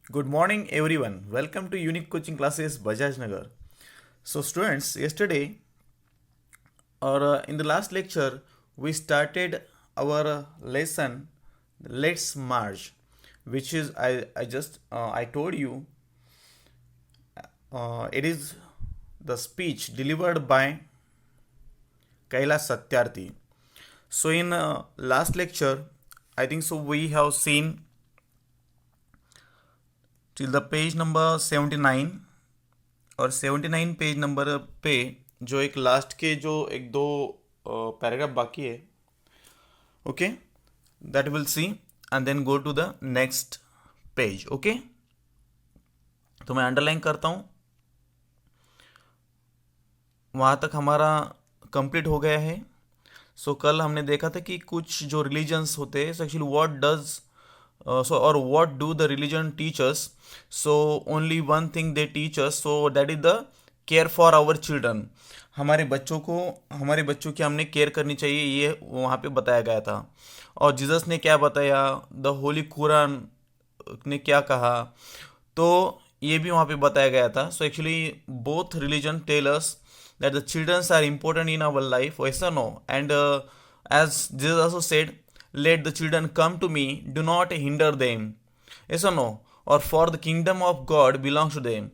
Good morning, everyone. Welcome to Unique Coaching Classes, Bajaj Nagar. So, students, yesterday or in the last lecture, we started our lesson. Let's march, which is I told you it is the speech delivered by Kailash Satyarthi. So, in last lecture, I think so we have seen till the page number 79 और 79 page number पे जो एक last के जो एक दो paragraph बाकी है, okay, that will see and then go to the next page. Okay, तो मैं अंडरलाइन करता हूँ. वहाँ तक हमारा कंप्लीट हो गया है. सो कल हमने देखा था कि कुछ जो रिलीजन्स होते हैं, actually what does or what do the religion teach us. So only one thing they teach us, so that is the care for our children. हमारे बच्चों की हमने केयर करनी चाहिए, ये वहाँ पे बताया गया था. और जीसस ने क्या बताया, द होली कुरान ने क्या कहा, तो ये भी वहाँ पे बताया गया था. So actually both religion tell us that the children are important in our life, yes or no? And as Jesus also said, let the children come to me, do not hinder them, yes or no? और for the kingdom of God belongs to them.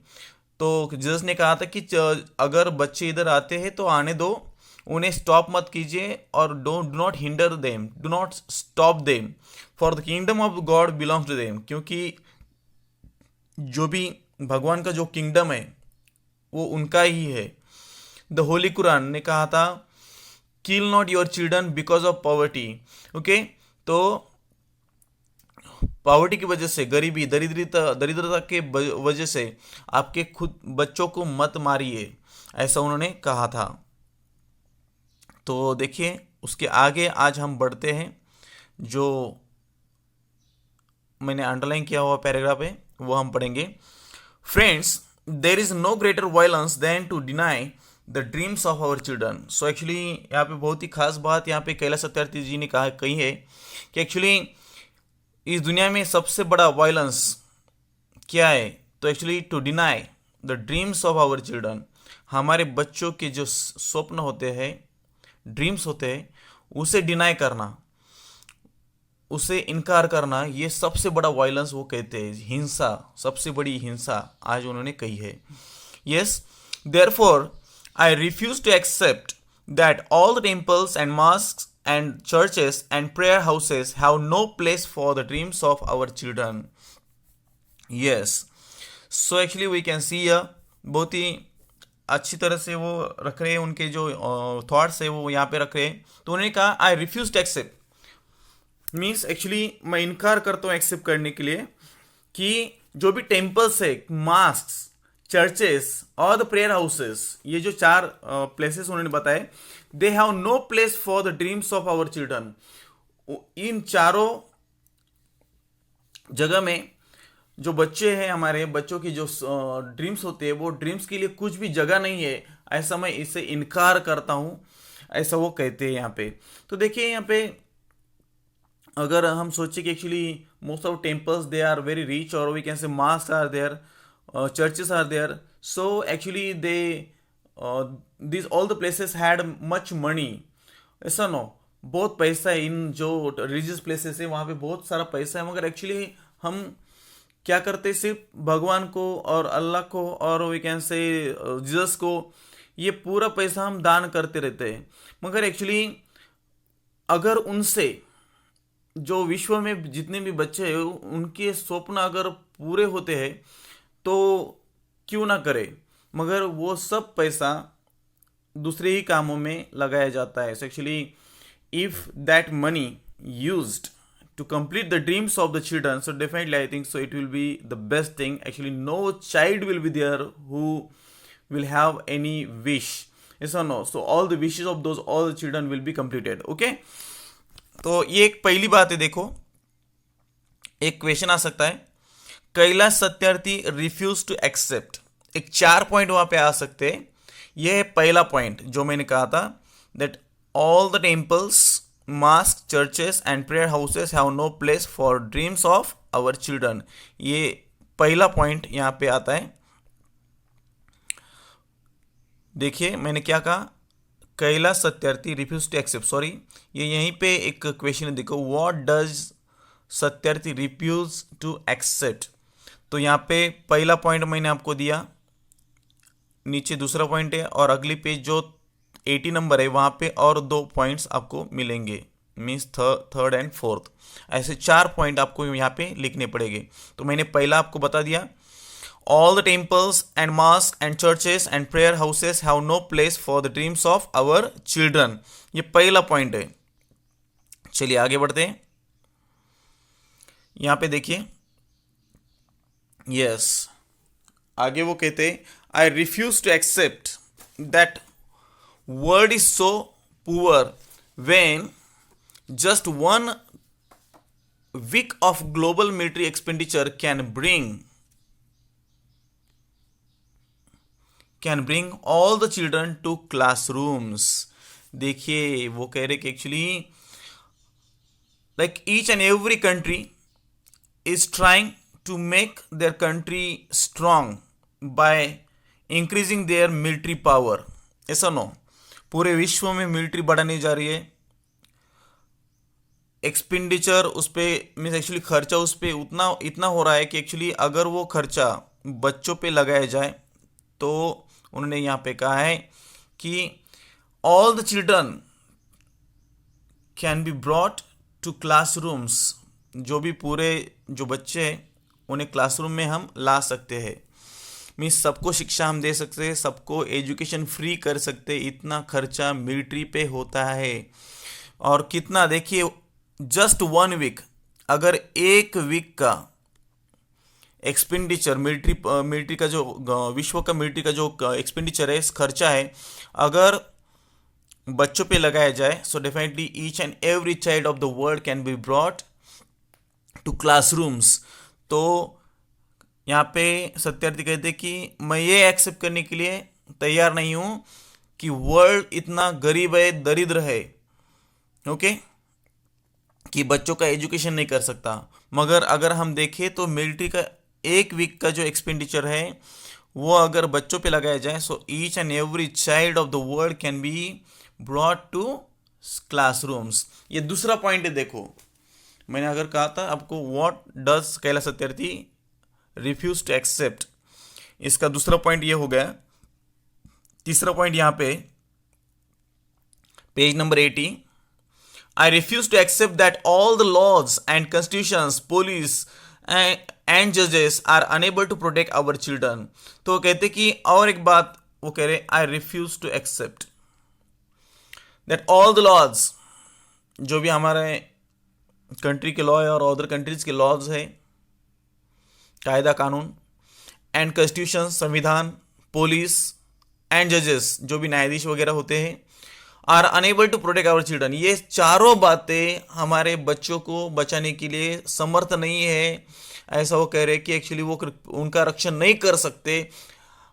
तो Jesus ने कहा था कि अगर बच्चे इधर आते हैं तो आने दो, उन्हें स्टॉप मत कीजिए और do not hinder them, do not stop them, for the kingdom of god belongs to them. क्योंकि जो भी भगवान का जो किंगडम है वो उनका ही है. द होली कुरान ने कहा था kill not your children because of poverty. Okay, तो पॉवर्टी की वजह से, गरीबी, दरिद्रता के वजह से आपके खुद बच्चों को मत मारिए, ऐसा उन्होंने कहा था. तो देखिए उसके आगे आज हम बढ़ते हैं. जो मैंने अंडरलाइन किया हुआ पैराग्राफ है वो हम पढ़ेंगे. Friends, there is no greater violence than to deny the dreams of our children. So actually यहाँ पे बहुत ही खास बात यहाँ पे कैलाश सत्यार्थी जी ने कही है कि एक्चुअली इस दुनिया में सबसे बड़ा वायलेंस क्या है, तो actually to deny the dreams of our children. हमारे बच्चों के जो स्वप्न होते हैं, ड्रीम्स होते हैं, उसे डिनाई करना, उसे इनकार करना, ये सबसे बड़ा वायलेंस वो कहते हैं. हिंसा, सबसे बड़ी हिंसा आज उन्होंने कही है. Yes, therefore I refuse to accept that all the temples and mosques and churches and prayer houses have no place for the dreams of our children. Yes. So actually we can see बहुत ही अच्छी तरह से वो रख रहे हैं, उनके जो थॉट्स है वो यहाँ पे रख रहे हैं. तो उन्होंने कहा I refuse to accept, means actually मैं इनकार करता हूँ एक्सेप्ट करने के लिए कि जो भी टेम्पल्स है, मास्क, चर्चेस और द प्रेयर हाउसेस, ये जो चार प्लेसेस उन्होंने बताए, they have no place for the dreams of our children. इन चारों जगह में जो बच्चे हैं, हमारे बच्चों की जो ड्रीम्स होते हैं, वो ड्रीम्स के लिए कुछ भी जगह नहीं है, ऐसा मैं इससे इनकार करता हूं, ऐसा वो कहते हैं यहाँ पे. तो देखिए यहाँ पे अगर हम सोचे कि actually most of temples they are very rich, और we can say mosques are there, churches are there, so actually these all the places had much money, ऐसा नो, बहुत पैसा है इन जो रिलीजियस प्लेसेस है, वहाँ पे बहुत सारा पैसा है. मगर एक्चुअली हम क्या करते, सिर्फ भगवान को और अल्लाह को और वी कैन से जीसस को, ये पूरा पैसा हम दान करते रहते हैं. मगर एक्चुअली अगर उनसे जो विश्व में जितने भी बच्चे हैं उनके स्वप्न अगर पूरे होते हैं तो क्यों ना करे, मगर वो सब पैसा दूसरे ही कामों में लगाया जाता है. So actually if that money used to complete the dreams of the children, so definitely I think so it will be the best thing. Actually no child will be there who will have any wish, yes or no? So all the wishes of those all the children will be completed. Okay, तो ये एक पहली बात है. देखो एक question आ सकता है, Kailash Satyarthi refuse to accept, एक 4 पॉइंट वहां पे आ सकते हैं. यह है पहला पॉइंट जो मैंने कहा था, that all the temples, mosque, churches and prayer houses have no place for dreams of our children. ये पहला पॉइंट यहाँ पे आता है। देखिए मैंने क्या कहा, Kailash Satyarthi refuse to accept, sorry ये यहीं पे एक क्वेश्चन है, देखो what does Satyarthi refuse to accept. तो यहाँ पे पहला पॉइंट मैंने आपको दिया, नीचे दूसरा पॉइंट है, और अगली पेज जो 80 नंबर है वहाँ पे और 2 पॉइंट्स आपको मिलेंगे, मीन्स थर्ड एंड फोर्थ, ऐसे 4 पॉइंट आपको यहाँ पे लिखने पड़ेंगे। तो मैंने पहला आपको बता दिया, all the temples and mosque and churches and prayer houses have no place for the dreams of our children, ये पहला पॉइंट है। चलिए आगे बढ़ते हैं। यहाँ पे देखिए, यस आगे वो कहते हैं, I refuse to accept that world is so poor when just 1 week of global military expenditure can bring all the children to classrooms। देखिए वो कह रहे कि actually like each and every country is trying to make their country strong by increasing their military power, ऐसा no, पूरे विश्व में military बढ़ाने जा रही है, एक्सपेंडिचर उस पर मीन्स एक्चुअली खर्चा उस पर इतना हो रहा है कि एक्चुअली अगर वो खर्चा बच्चों पे लगाया जाए तो उन्होंने यहाँ पे कहा है कि all the children can be brought to classrooms, जो भी पूरे जो बच्चे हैं उन्हें क्लासरूम में हम ला सकते हैं, मीन्स सबको शिक्षा हम दे सकते हैं, सबको एजुकेशन फ्री कर सकते हैं, इतना खर्चा मिलिट्री पे होता है। और कितना देखिए, जस्ट 1 वीक, अगर 1 वीक का एक्सपेंडिचर मिलिट्री का जो विश्व का मिलिट्री का जो एक्सपेंडिचर है, खर्चा है, अगर बच्चों पे लगाया जाए, so definitely each and every child of the world can be brought to classrooms. तो यहाँ पे सत्यार्थी कहते कि मैं ये एक्सेप्ट करने के लिए तैयार नहीं हूं कि वर्ल्ड इतना गरीब है, दरिद्र है, ओके, कि बच्चों का एजुकेशन नहीं कर सकता। मगर अगर हम देखें तो मिलिट्री का 1 वीक का जो एक्सपेंडिचर है वो अगर बच्चों पे लगाया जाए, so each and every child of the world can be brought to classrooms. ये दूसरा पॉइंट है। देखो मैंने अगर कहा था आपको what does Kailash Satyarthi refuse to accept, इसका दूसरा पॉइंट ये हो गया। तीसरा पॉइंट यहां पे page number 80, I refuse to accept that all the laws and constitutions, police and जजेस are unable to protect our children. तो वो कहते कि, और एक बात वो कह रहे, I refuse to accept that all the laws, जो भी हमारे कंट्री के लॉ है और अदर कंट्रीज के लॉज है, कायदा कानून, एंड कॉन्स्टिट्यूशन संविधान, पुलिस एंड जजेस जो भी न्यायाधीश वगैरह होते हैं, are unable to protect our children, ये चारों बातें हमारे बच्चों को बचाने के लिए समर्थ नहीं है, ऐसा वो कह रहे कि एक्चुअली वो उनका रक्षण नहीं कर सकते,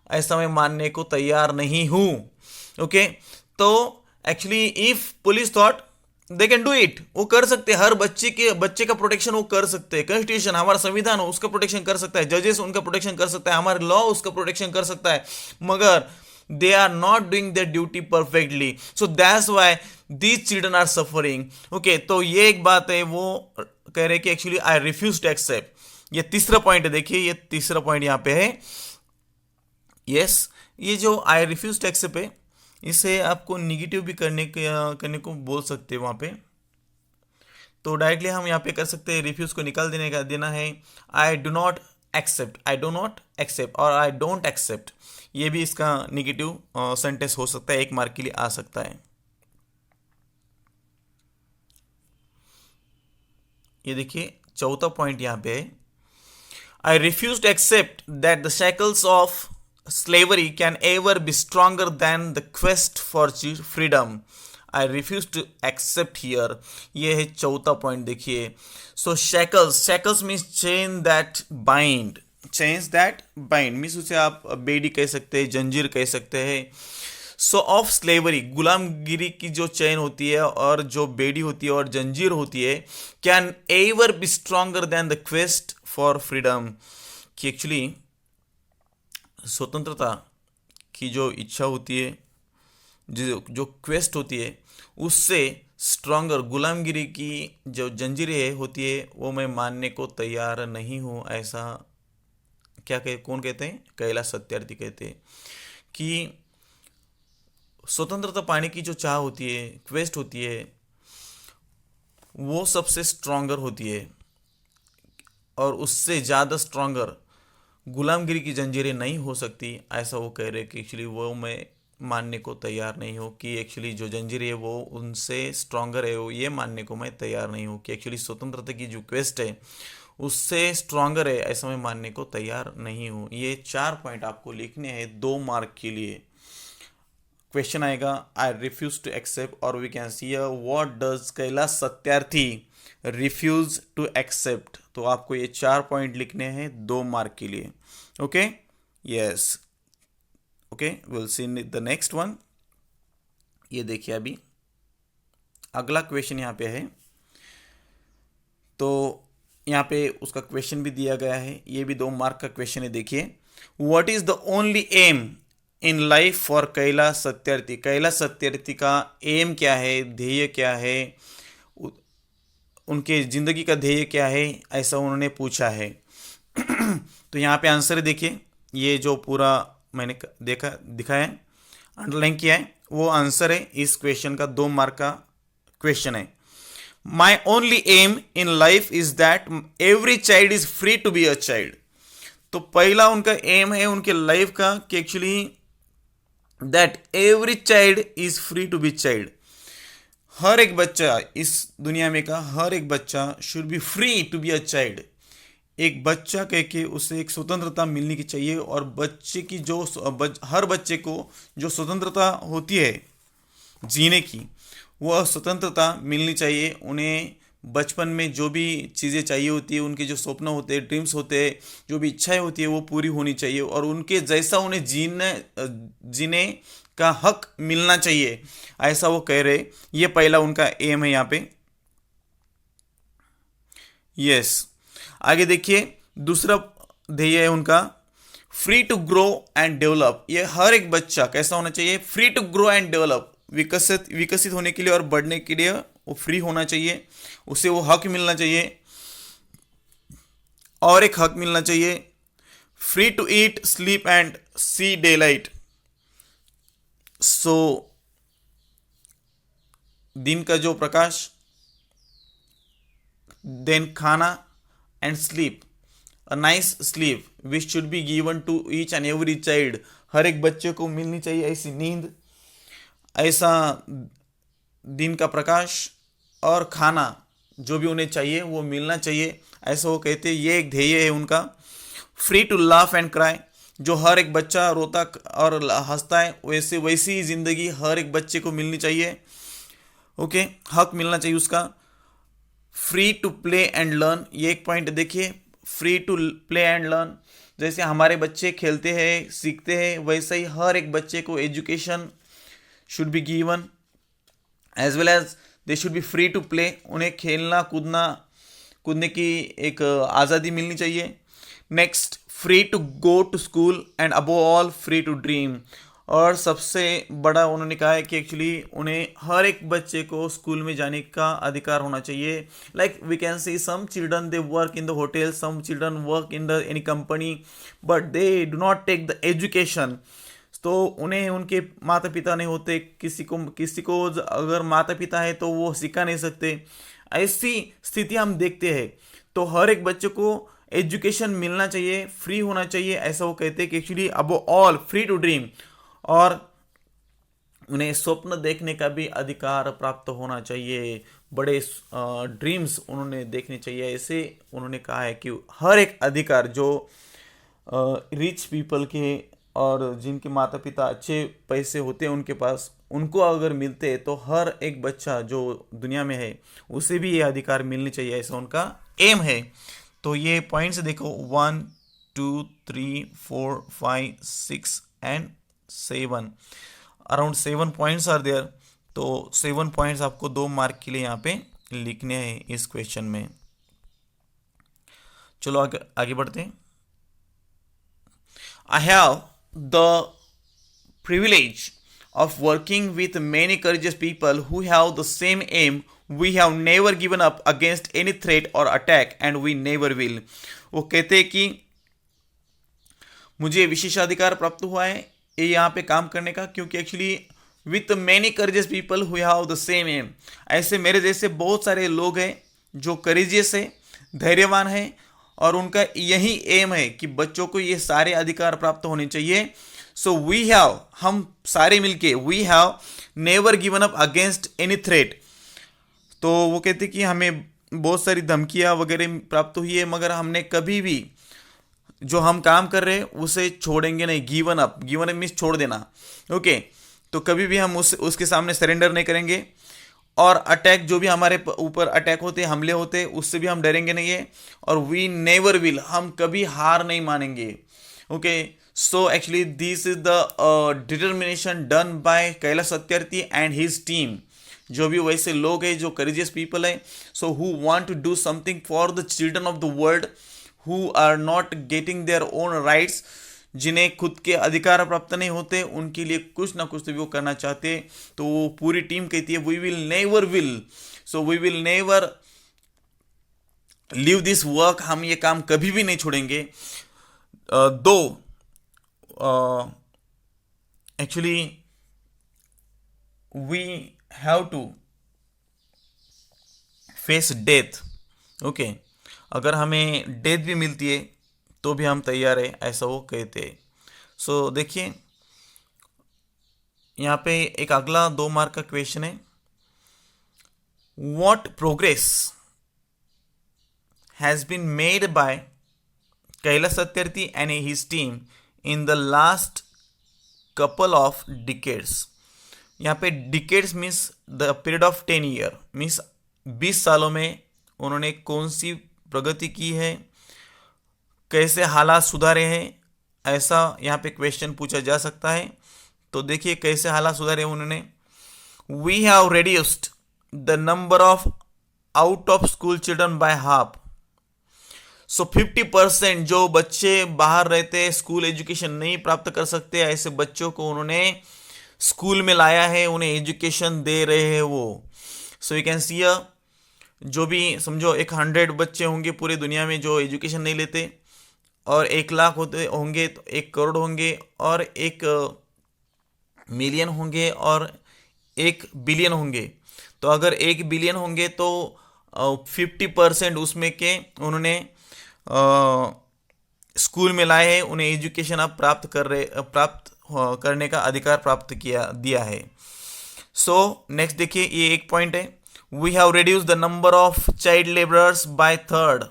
ऐसा मैं मानने को तैयार नहीं हूं। ओके, तो actually if police thought they can do it, वो कर सकते हैं, हर बच्चे का प्रोटेक्शन वो कर सकते हैं, कॉन्स्टिट्यूशन हमारा संविधान उसका प्रोटेक्शन कर सकता है, जजेस उनका प्रोटेक्शन कर सकता है, हमारे लॉ उसका प्रोटेक्शन कर सकता है, मगर they are not doing their duty perfectly, so that's why these children are suffering। okay, तो ये एक बात है, वो कह रहे कि actually I refuse to accept. ये तीसरा पॉइंट है, देखिए ये तीसरा पॉइंट यहां पे है। यस, ये जो आई रिफ्यूज टू एक्सेप्ट है, इसे आपको निगेटिव भी करने को बोल सकते हैं वहां पे। तो डायरेक्टली हम यहाँ पे कर सकते हैं, रिफ्यूज को निकाल देना है, I do not accept, I do not accept और आई डोंट एक्सेप्ट, ये भी इसका निगेटिव सेंटेंस हो सकता है, 1 मार्क के लिए आ सकता है। ये देखिए चौथा पॉइंट यहां पे है, I refuse to accept that the shackles of slavery can ever be stronger than the quest for freedom। I refuse to accept here। ये है चौथा पॉइंट। देखिए, so shackles means chain that bind, chains that bind means उसे आप बेड़ी कह सकते हैं, जंजीर कह सकते हैं। सो ऑफ स्लेवरी, गुलामगिरी की जो चैन होती है और जो बेड़ी होती है और जंजीर होती है, can ever be stronger than the quest for freedom, कि एक्चुअली स्वतंत्रता की जो इच्छा होती है, जो जो क्वेस्ट होती है, उससे स्ट्रॉन्गर गुलामगिरी की जो जंजीरें होती है वो मैं मानने को तैयार नहीं हूँ, ऐसा कौन कहते हैं? कैलाश सत्यार्थी कहते हैं कि स्वतंत्रता पाने की जो चाह होती है, क्वेस्ट होती है, वो सबसे स्ट्रॉन्गर होती है और उससे ज़्यादा स्ट्रॉन्गर गुलामगिरी की जंजीरें नहीं हो सकती, ऐसा वो कह रहे हैं कि एक्चुअली वो मैं मानने को तैयार नहीं हूँ कि एक्चुअली जो जंजीरें है वो उनसे स्ट्रॉन्गर है, वो ये मानने को मैं तैयार नहीं हूँ कि एक्चुअली स्वतंत्रता की जो क्वेस्ट है उससे स्ट्रॉन्गर है, ऐसा मैं मानने को तैयार नहीं हूँ। ये 4 पॉइंट आपको लिखने हैं 2 मार्क के लिए। क्वेश्चन आएगा आई रिफ्यूज टू एक्सेप्ट, और we can see what does Kailash Satyarthi refuse to accept. तो आपको ये 4 पॉइंट लिखने हैं 2 मार्क के लिए। Okay, yes, okay, will see the next one. ये देखिए अभी अगला क्वेश्चन यहाँ पे है, तो यहाँ पे उसका क्वेश्चन भी दिया गया है, ये भी 2 मार्क का क्वेश्चन है। देखिए, what is the only aim in life for Kailash Satyarthi. Kailash Satyarthi का एम क्या है, ध्येय क्या है, उनके जिंदगी का ध्येय क्या है, ऐसा उन्होंने पूछा है। तो यहाँ पे आंसर देखिए, ये जो पूरा मैंने दिखाया है, अंडरलाइन किया है, वो आंसर है इस क्वेश्चन का। 2 मार्क का क्वेश्चन है। My only aim in life is that every child is free to be a child. तो पहला उनका एम है उनके लाइफ का कि actually that every child is free to be child. हर एक बच्चा इस दुनिया में का हर एक बच्चा should be free to be a child. एक बच्चा कह के उसे एक स्वतंत्रता मिलनी की चाहिए, और बच्चे की जो हर बच्चे को जो स्वतंत्रता होती है जीने की, वह स्वतंत्रता मिलनी चाहिए उन्हें। बचपन में जो भी चीज़ें चाहिए होती है, उनके जो स्वप्न होते हैं, ड्रीम्स होते हैं, जो भी इच्छाएं होती है, वो पूरी होनी चाहिए, और उनके जैसा उन्हें जीने का हक मिलना चाहिए, ऐसा वो कह रहे। ये पहला उनका एम है यहाँ पे। यस, आगे देखिए, दूसरा ध्येय है उनका free to grow and develop. ये हर एक बच्चा कैसा होना चाहिए? Free to grow and develop, विकसित होने के लिए और बढ़ने के लिए वो फ्री होना चाहिए, उसे वो हक मिलना चाहिए। और एक हक मिलना चाहिए, free to eat, sleep and see daylight. So दिन का जो प्रकाश, देन खाना and sleep, a nice sleep which should be given to each and every child. हर एक बच्चे को मिलनी चाहिए ऐसी नींद, ऐसा दिन का प्रकाश और खाना जो भी उन्हें चाहिए वो मिलना चाहिए, ऐसा वो कहते हैं। ये एक ध्येय है उनका। Free to laugh and cry, जो हर एक बच्चा रोता और हंसता है वैसी ही जिंदगी हर एक बच्चे को मिलनी चाहिए। ओके, हक मिलना चाहिए उसका। Free to play and learn, ये एक पॉइंट देखिए, free to play and learn. जैसे हमारे बच्चे खेलते हैं, सीखते हैं, वैसे ही हर एक बच्चे को education should be given as well as they should be free to play. उन्हें खेलना कूदने की एक आज़ादी मिलनी चाहिए। Next, free to go to school and above all free to dream. और सबसे बड़ा उन्होंने कहा है कि एक्चुअली उन्हें हर एक बच्चे को स्कूल में जाने का अधिकार होना चाहिए। Like we can see some children they work in the hotel, some children work in the any company, but they do not take the education. तो उन्हें उनके माता पिता नहीं होते, किसी को अगर माता पिता है तो वो सिखा नहीं सकते, ऐसी स्थिति हम देखते हैं। तो हर एक बच्चे को एजुकेशन मिलना चाहिए, फ्री होना चाहिए, ऐसा वो कहते हैं कि actually above all free to dream. और उन्हें स्वप्न देखने का भी अधिकार प्राप्त होना चाहिए, बड़े ड्रीम्स उन्होंने देखने चाहिए, ऐसे उन्होंने कहा है कि हर एक अधिकार जो रिच पीपल के और जिनके माता पिता अच्छे पैसे होते हैं उनके पास, उनको अगर मिलते हैं तो हर एक बच्चा जो दुनिया में है उसे भी ये अधिकार मिलने चाहिए, ऐसा उनका एम है। तो ये पॉइंट्स देखो, 1 2 3 4 5 6 and 7, around 7 points are there. तो 7 पॉइंट्स आपको 2 मार्क के लिए यहाँ पे लिखने हैं इस क्वेश्चन में। चलो आगे बढ़ते हैं। I have the privilege of working with many courageous people who have the same aim. We have never given up against any threat or attack and we never will. वो कहते हैं कि मुझे विशेषाधिकार प्राप्त हुआ है ये यहाँ पे काम करने का, क्योंकि actually with many courageous people who have the same aim, ऐसे मेरे जैसे बहुत सारे लोग हैं जो करेजियस है, धैर्यवान है, और उनका यही एम है कि बच्चों को ये सारे अधिकार प्राप्त होने चाहिए. सो वी हैव, हम सारे मिलके, we have never given up against any threat. तो वो कहते कि हमें बहुत सारी धमकियाँ वगैरह प्राप्त हुई है, मगर हमने कभी भी जो हम काम कर रहे हैं उसे छोड़ेंगे नहीं. Given up, given up means छोड़ देना. ओके, तो कभी भी हम उसके सामने सरेंडर नहीं करेंगे. और अटैक, जो भी हमारे ऊपर अटैक होते, हमले होते, उससे भी हम डरेंगे नहीं है. और वी नेवर विल, हम कभी हार नहीं मानेंगे. Okay, so actually this is the determination done by Kailash Satyarthi and his team. जो भी वैसे लोग हैं जो करेजियस पीपल है, so who want to do something for the children of the world who are not getting their own rights, जिन्हें खुद के अधिकार प्राप्त नहीं होते, उनके लिए कुछ ना कुछ तो वो करना चाहते. तो वो पूरी टीम कहती है we will never will, so we will never leave this work, हम ये काम कभी भी नहीं छोड़ेंगे. Though actually we have to face death. Okay, अगर हमें डेथ भी मिलती है तो भी हम तैयार है, ऐसा वो कहते हैं. सो देखिए यहाँ पे एक अगला 2 मार्क का क्वेश्चन है. What progress has been made by Kailash Satyarthi and his team in the last couple of decades. यहाँ पे decades means the period of 10 year, means 20 सालों में उन्होंने कौन सी प्रगति की है, कैसे हालात सुधारे हैं, ऐसा यहाँ पे क्वेश्चन पूछा जा सकता है. तो देखिए कैसे हालात सुधारे उन्होंने. We have reduced the number of out of school children by half. So 50% जो बच्चे बाहर रहते, स्कूल एजुकेशन नहीं प्राप्त कर सकते, ऐसे बच्चों को उन्होंने स्कूल में लाया है, उन्हें एजुकेशन दे रहे हैं वो. सो यू कैन सी जो भी समझो 100 बच्चे होंगे पूरी दुनिया में जो एजुकेशन नहीं लेते, और 1 लाख होते होंगे तो 1 करोड़ होंगे, और 1 मिलियन होंगे, और 1 बिलियन होंगे. तो अगर 1 बिलियन होंगे तो 50% उसमें के उन्होंने स्कूल में लाए हैं, उन्हें एजुकेशन अब प्राप्त करने का अधिकार प्राप्त दिया है. सो नेक्स्ट देखिए, ये एक पॉइंट है. We have reduce the number of child labourers by 3rd.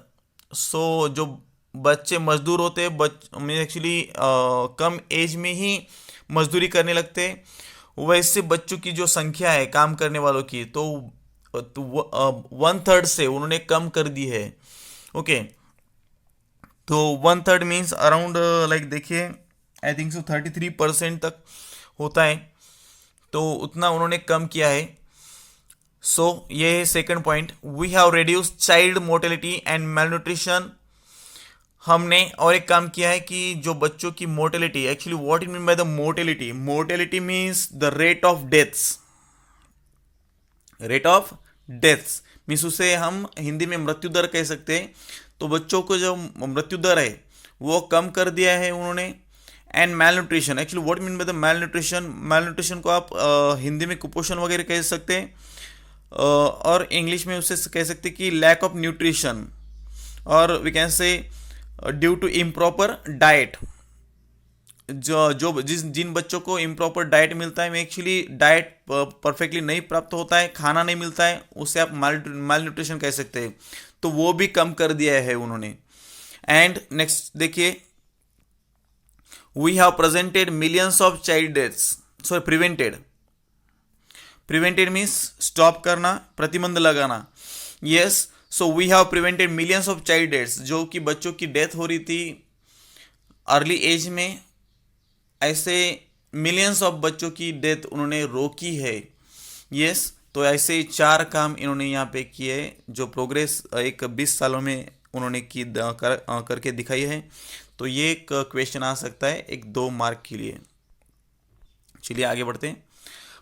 So जो बच्चे मजदूर होते हैं, एक्चुअली कम एज में ही मजदूरी करने लगते, वैसे बच्चों की जो संख्या है काम करने वालों की, तो 1/3 से उन्होंने कम कर दी है. ओके, तो 1/3 मीन्स अराउंड लाइक देखिए आई थिंक सो 33% तक होता है, तो उतना उन्होंने कम किया है. सो ये है second point. We have reduced child mortality and malnutrition. हमने और एक काम किया है कि जो बच्चों की mortality, actually what it mean by the mortality, mortality means the rate of deaths. Rate of deaths means उसे हम हिंदी में मृत्यु दर कह सकते हैं. तो बच्चों को जो मृत्यु दर है वो कम कर दिया है उन्होंने. And malnutrition, actually what mean by the malnutrition, malnutrition को आप हिंदी में कुपोषण वगैरह कह सकते हैं, और इंग्लिश में उसे कह सकते हैं कि लैक ऑफ न्यूट्रिशन, और we can say due to improper diet. जिन बच्चों को इम्प्रॉपर डाइट मिलता है, एक्चुअली डाइट परफेक्टली नहीं प्राप्त होता है, खाना नहीं मिलता है, उसे आप माल न्यूट्रिशन कह सकते हैं. तो वो भी कम कर दिया है उन्होंने. एंड नेक्स्ट देखिए, we have presented millions of child deaths. Sorry, prevented means stop करना, प्रतिबंध लगाना. Yes, so we have prevented millions of child deaths, जो कि बच्चों की डेथ हो रही थी अर्ली एज में, ऐसे मिलियंस ऑफ बच्चों की डेथ उन्होंने रोकी है. यस, तो ऐसे 4 काम इन्होंने यहाँ पे किए जो प्रोग्रेस एक 20 सालों में उन्होंने करके दिखाई है. तो ये एक क्वेश्चन आ सकता है एक 2 मार्क के लिए। चलिए आगे बढ़ते हैं।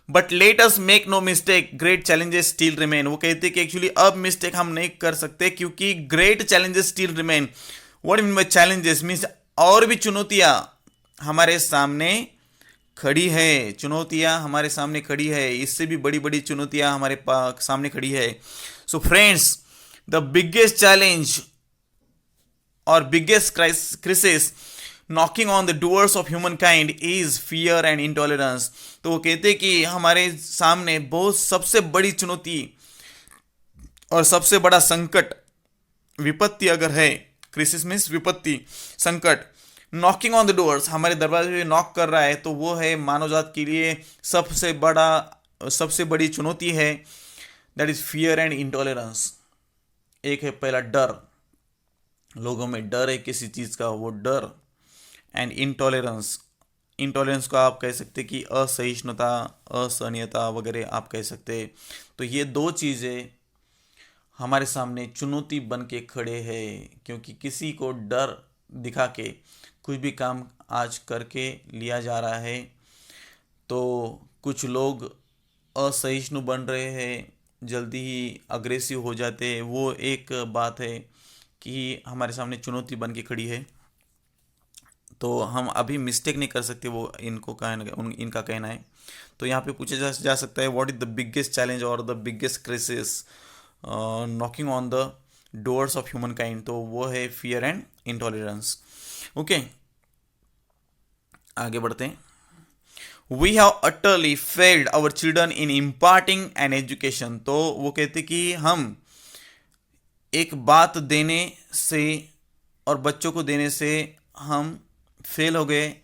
But let us make no mistake, great challenges still remain. वो कहते हैं कि एक्चुअली अब मिस्टेक हम नहीं कर सकते क्योंकि great challenges still remain. What mean bye challenges means और भी चुनौतियां हमारे सामने खड़ी है, चुनौतियां हमारे सामने खड़ी है, इससे भी बड़ी बड़ी चुनौतियां हमारे सामने खड़ी है। So friends, the biggest challenge और biggest crisis knocking on the doors of humankind is fear and intolerance. तो वो कहते हैं कि हमारे सामने बहुत सबसे बड़ी चुनौती और सबसे बड़ा संकट, विपत्ति अगर है, क्राइसिस मीन्स विपत्ति, संकट, नॉकिंग ऑन द डोर्स, हमारे दरवाजे पे नॉक कर रहा है, तो वो है मानव जात के लिए सबसे बड़ी चुनौती है। That is fear and intolerance. एक है पहला डर, लोगों में डर है किसी चीज का, वो डर। एंड इंटॉलरेंस, इंटॉलरेंस को आप कह सकते कि असहिष्णुता, असहनीयता वगैरह आप कह सकते। तो ये 2 चीजें हमारे सामने चुनौती बन के खड़े हैं, क्योंकि किसी को डर दिखा के कुछ भी काम आज करके लिया जा रहा है, तो कुछ लोग असहिष्णु बन रहे हैं, जल्दी ही अग्रेसिव हो जाते हैं। वो एक बात है कि हमारे सामने चुनौती बन के खड़ी है, तो हम अभी मिस्टेक नहीं कर सकते, वो इनका कहना है। तो यहाँ पे पूछा जा सकता है what is the biggest challenge और the biggest crisis knocking on the doors of humankind, तो वो है फियर एंड इंटॉलरेंस। ओके, आगे बढ़ते हैं। We have utterly failed our children in imparting an education. तो वो कहते कि हम एक बात देने से और बच्चों को देने से हम फेल हो गए,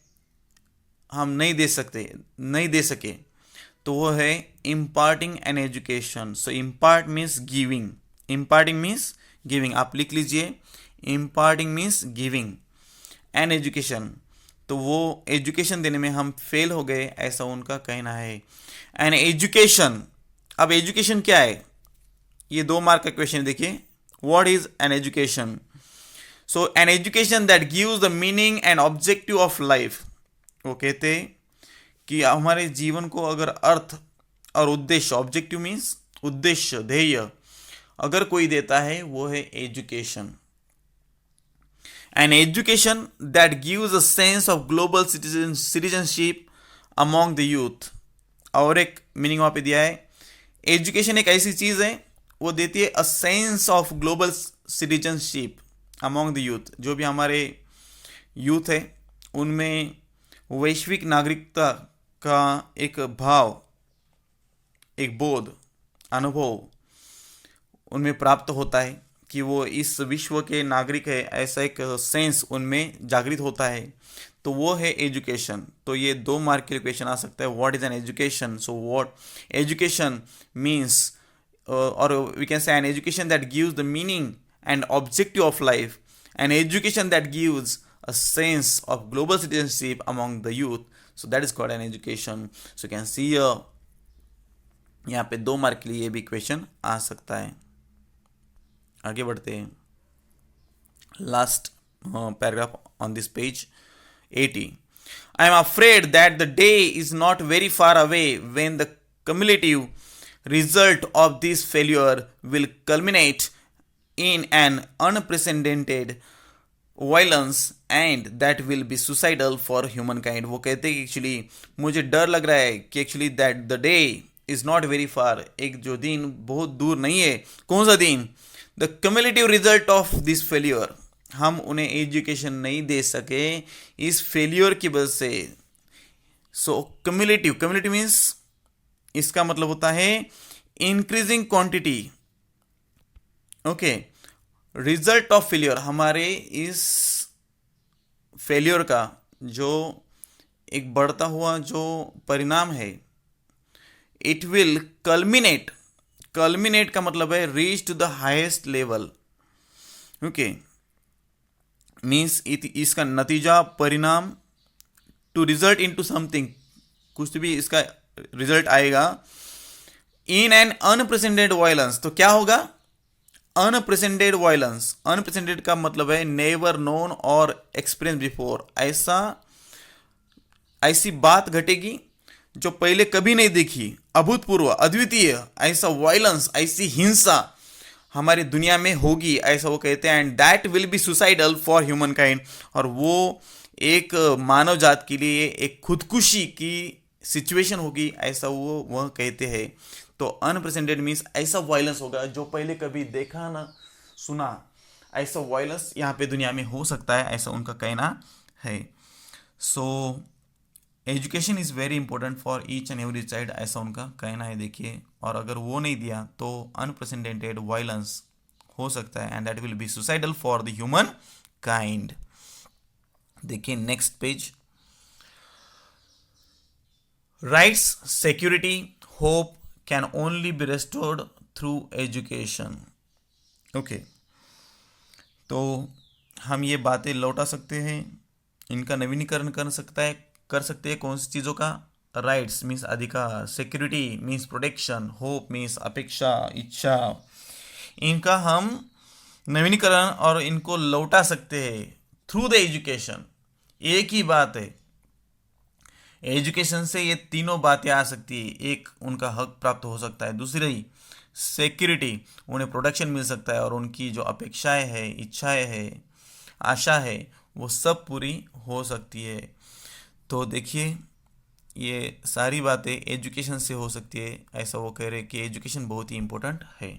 हम नहीं दे सके। तो वो है imparting an education. So impart means giving, imparting means giving, आप लिख लीजिए, imparting means giving an education. तो वो एजुकेशन देने में हम फेल हो गए, ऐसा उनका कहना है। एन एजुकेशन, अब एजुकेशन क्या है, ये 2 मार्क का क्वेश्चन देखिए। What is an education? So N education that gives the meaning and objective of life. वो कहते हैं कि हमारे जीवन को अगर अर्थ और उद्देश्य, ऑब्जेक्टिव मीन्स उद्देश्य, ध्येय, अगर कोई देता है वो है education. An education that gives a sense of global citizenship among the youth। और एक मीनिंग वहां पे दिया है, एजुकेशन एक ऐसी चीज है, वो देती है अ sense of global citizenship among the youth. जो भी हमारे यूथ है उनमें वैश्विक नागरिकता का एक भाव, एक बोध, अनुभव उनमें प्राप्त होता है कि वो इस विश्व के नागरिक है, ऐसा एक सेंस उनमें जागृत होता है, तो वो है एजुकेशन। तो ये 2 मार्क के लिए क्वेश्चन आ सकता है, what is an education? So what education means, और we can say an education that gives the meaning and objective of life, an education that gives a sense of global citizenship among the youth, so that is called an education. So can see यहाँ पे 2 mark के लिए भी question आ सकता है। आगे बढ़ते हैं, last paragraph on this page 80। I am afraid that the day is not very far away when the cumulative result of this failure will culminate in an unprecedented violence and that will be suicidal for humankind। वो कहते हैं कि actually मुझे डर लग रहा है कि actually that the day is not very far, एक जो दिन बहुत दूर नहीं है। कौन सा दिन? The cumulative result of this failure, हम उन्हें एजुकेशन नहीं दे सके इस फेल्योर की वजह से। सो क्यूमुलेटिव मीन्स, इसका मतलब होता है increasing quantity. Okay, result of failure, हमारे इस फेल्योर का जो एक बढ़ता हुआ जो परिणाम है, इट विल कल्मिनेट, कल्मिनेट का मतलब है reach to the highest level. Okay, means इसका नतीजा, परिणाम, टू रिजल्ट इनटू समथिंग, कुछ भी इसका रिजल्ट आएगा, इन एन अनप्रेसिडेंटेड वायलेंस। तो क्या होगा? अनप्रेसिडेंटेड वायलेंस, अनप्रेसिडेंटेड का मतलब है नेवर नोन और एक्सपीरियंस बिफोर, ऐसी बात घटेगी जो पहले कभी नहीं देखी, अभूतपूर्व, अद्वितीय, ऐसा वायलेंस, ऐसी हिंसा हमारी दुनिया में होगी, ऐसा वो कहते हैं। And that will be suicidal for human kind, और वो एक मानव जात के लिए एक खुदकुशी की सिचुएशन होगी, ऐसा वह कहते हैं। तो अनप्रेसिडेंटेड मीन्स ऐसा वायलेंस होगा जो पहले कभी देखा ना सुना, ऐसा वायलेंस यहाँ पे दुनिया में हो सकता है, ऐसा उनका कहना है। So education is very important for each and every child, ऐसा उनका कहना है। देखिए, और अगर वो नहीं दिया तो अनप्रेसिडेंटेड वायलेंस हो सकता है, and that will be suicidal for the humankind. देखिए next page, rights, security, hope can only be restored through education. Okay, तो हम ये बातें लौटा सकते हैं, इनका नवीनीकरण कर सकते हैं कौन सी चीज़ों का? राइट्स मीन्स अधिकार, security means protection, hope means अपेक्षा, इच्छा, इनका हम नवीनीकरण और इनको लौटा सकते हैं थ्रू द एजुकेशन। एक ही बात है, एजुकेशन से ये तीनों बातें आ सकती है। एक, उनका हक प्राप्त हो सकता है, दूसरी सिक्योरिटी, उन्हें प्रोटेक्शन मिल सकता है, और उनकी जो अपेक्षाएं है, इच्छाएं है, आशा है, वो सब पूरी हो सकती है। तो देखिए, ये सारी बातें एजुकेशन से हो सकती है, ऐसा वो कह रहे हैं कि एजुकेशन बहुत ही इंपॉर्टेंट है।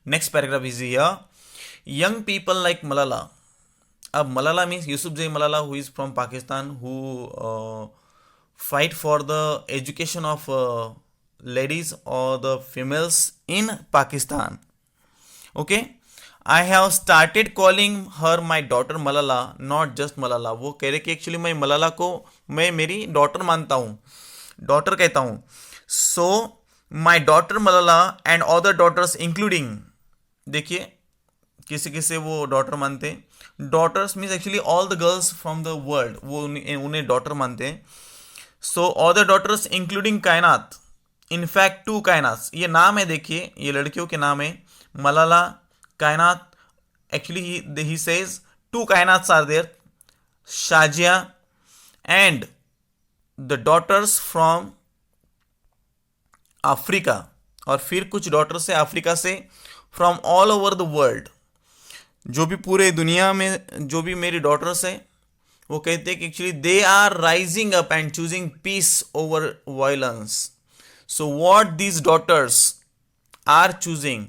Next paragraph is here, young people like Malala. अब Malala means Yousafzai Malala, who is from Pakistan, who fight for the education of ladies or the females in Pakistan. Okay, I have started calling her my daughter Malala, not just Malala. वो कह रहे कि actually मैं मलाला को मैं मेरी daughter मानता हूँ, डॉटर कहता हूँ। So my daughter Malala and other daughters including, देखिए किसी किसी वो डॉटर मानते हैं, daughters means actually all the girls from the world, वो उन्हें डॉटर मानते हैं। So other daughters including Kainat, in fact to Kainat, ये नाम है, देखिए ये लड़कियों के नाम है, Malala, Kainat. Actually he says to Kainat are there, Shazia and the daughters from Africa, और फिर कुछ डॉटर्स है अफ्रीका से, from all over the world, जो भी पूरे दुनिया में जो भी मेरी डॉटर्स है, वो कहते हैं कि actually they are rising up and choosing peace over violence. So what these daughters are choosing,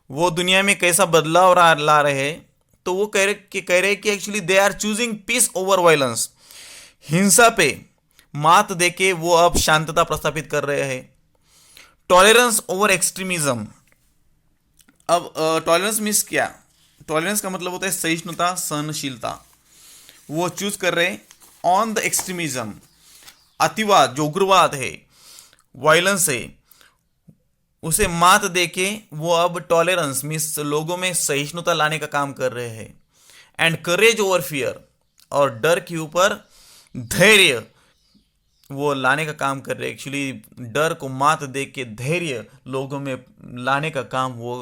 वो दुनिया में कैसा बदलाव ला रहे हैं, तो वो कह रहे कि actually they are choosing peace over violence, हिंसा पे मात देके वो अब शांतता प्रस्थापित कर रहे हैं। टॉलरेंस ओवर एक्सट्रीमिज्म, अब टॉलरेंस मीन्स क्या? टॉलरेंस का मतलब होता है सहिष्णुता, सहनशीलता, वो चूज कर रहे हैं ऑन द एक्सट्रीमिज्म, अतिवाद जो उग्रवाद है, वायलेंस है, उसे मात देके वो अब टॉलरेंस मीन्स लोगों में सहिष्णुता लाने का काम कर रहे हैं। एंड करेज ओवर फियर, और डर के ऊपर धैर्य वो लाने का काम कर रहे हैं। एक्चुअली डर को मात दे के धैर्य लोगों में लाने का काम वो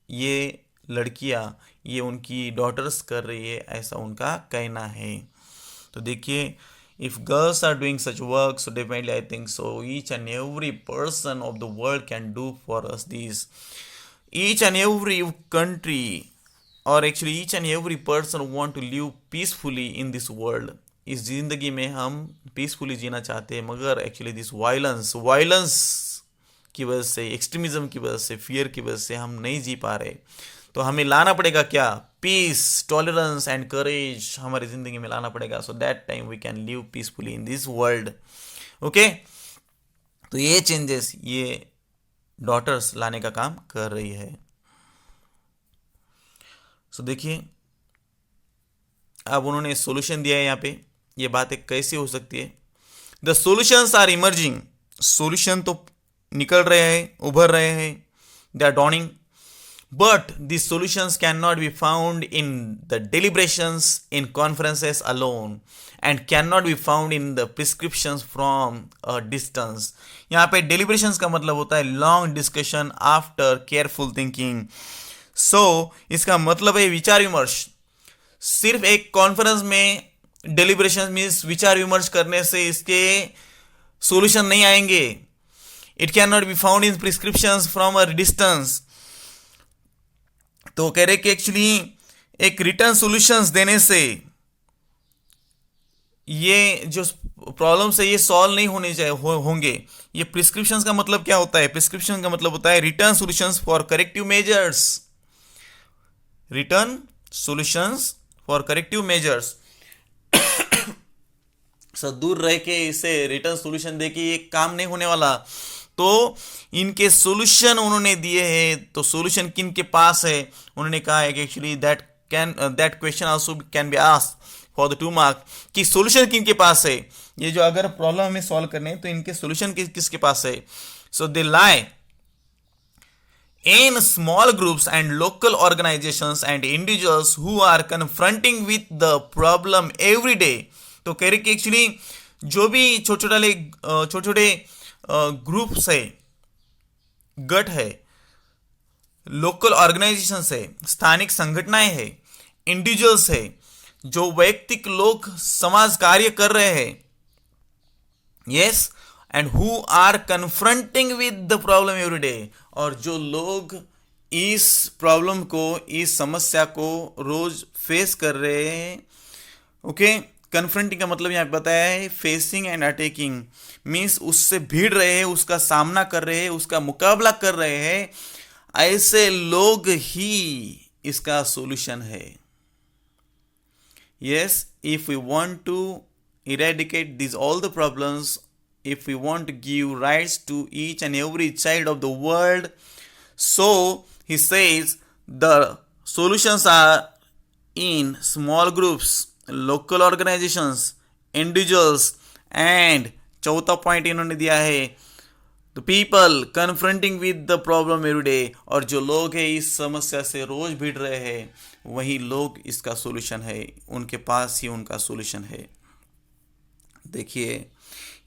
ये लड़कियां, ये उनकी डॉटर्स कर रही है, ऐसा उनका कहना है। तो देखिए, if girls are doing such work, so definitely I think so each and every person of the world can do for us these. Each and every country, or actually each and every person want to live peacefully in this world. इस जिंदगी में हम peacefully जीना चाहते हैं, मगर actually this violence की वजह से, एक्सट्रीमिज्म की वजह से, फियर की वजह से हम नहीं जी पा रहे। तो हमें लाना पड़ेगा क्या? पीस, टॉलरेंस एंड करेज हमारी जिंदगी में लाना पड़ेगा, so that time we can live peacefully in this world. Okay, तो ये चेंजेस ये डॉटर्स लाने का काम कर रही है। सो देखिए, अब उन्होंने सोल्यूशन दिया है यहाँ पे, ये बातें कैसे हो सकती है। The solutions are emerging, solution तो निकल रहे हैं, उभर रहे हैं, they are dawning. But these solutions cannot be found in the deliberations in conferences alone and cannot be found in the prescriptions from a distance. यहाँ पे deliberations का मतलब होता है long discussion after careful thinking. So इसका मतलब है विचार विमर्श. सिर्फ एक कॉन्फ्रेंस में deliberations मीन्स विचार विमर्श करने से इसके सॉल्यूशन नहीं आएंगे. It cannot be found in prescriptions from a distance. तो कह रहे कि एक्चुअली एक रिटर्न सॉल्यूशंस देने से ये जो प्रॉब्लम्स है ये सॉल्व नहीं होने होंगे. ये प्रिस्क्रिप्शंस का मतलब क्या होता है? प्रिस्क्रिप्शन का मतलब होता है return solutions for corrective measures. Return solutions for corrective measures. Sir दूर रह के इसे रिटर्न सॉल्यूशन दे के ये काम नहीं होने वाला. तो इनके सॉल्यूशन उन्होंने दिए हैं. तो सॉल्यूशन किन के पास है? उन्होंने कहा है कि actually that question also can be asked for the 2 mark कि सॉल्यूशन किन के पास है. ये जो अगर प्रॉब्लम हमें सॉल्व करने हैं तो इनके सॉल्यूशन किसके पास है? सो दे लाई in small groups and local organizations and individuals who are confronting with the problem every day. तो कह रहे कि एक्चुअली जो भी छोटे छोटे ग्रुप्स है, गट है, लोकल ऑर्गेनाइजेशन है, स्थानिक संगठनाएं है, इंडिविजुअल्स है, जो वैयक्तिक लोग समाज कार्य कर रहे हैं, yes, and who are confronting with the problem every day. और जो लोग इस प्रॉब्लम को, इस समस्या को रोज फेस कर रहे हैं. ओके, कन्फ्रंटिंग का मतलब यहाँ पे बताया है फेसिंग एंड अटैकिंग मीन्स उससे भिड़ रहे हैं, उसका सामना कर रहे हैं, उसका मुकाबला कर रहे हैं. ऐसे लोग ही इसका सॉल्यूशन है. Yes, if we want to eradicate these all the problems, if we want to give rights to each and every child of the world, so he says the solutions are in small groups, local organizations, individuals, and चौथा point इन्होंने दिया है the people confronting with the problem every day. और जो लोग हैं इस समस्या से रोज भिड़ रहे हैं वही लोग इसका सॉल्यूशन है, उनके पास ही उनका सॉल्यूशन है. देखिए,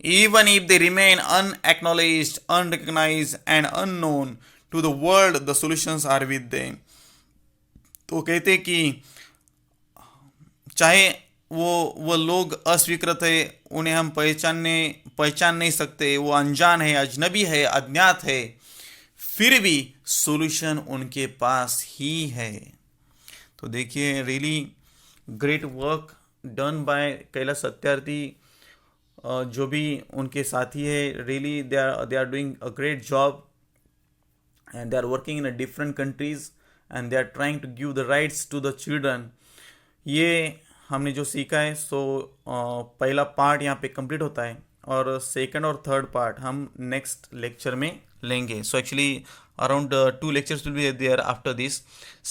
even if they remain unacknowledged, unrecognized and unknown to the world, the solutions are with them. तो कहते कि चाहे वो लोग अस्वीकृत है, उन्हें हम पहचान नहीं सकते, वो अनजान है, अजनबी है, अज्ञात है, फिर भी सॉल्यूशन उनके पास ही है. तो देखिए, really great work done by Kailash Satyarthi. जो भी उनके साथी है, really they are doing a great job and they are working in a different countries and they are trying to give the rights to the children. ये हमने जो सीखा है, सो पहला पार्ट यहाँ पे कंप्लीट होता है और सेकंड और थर्ड पार्ट हम नेक्स्ट लेक्चर में लेंगे. So actually around 2 lectures will be there after this.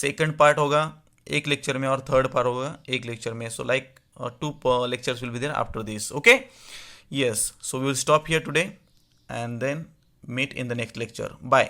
Second part होगा एक लेक्चर में और थर्ड पार्ट होगा एक लेक्चर में. So like 2 lectures will be there after this. Okay, yes, so we will stop here today and then meet in the next lecture. Bye.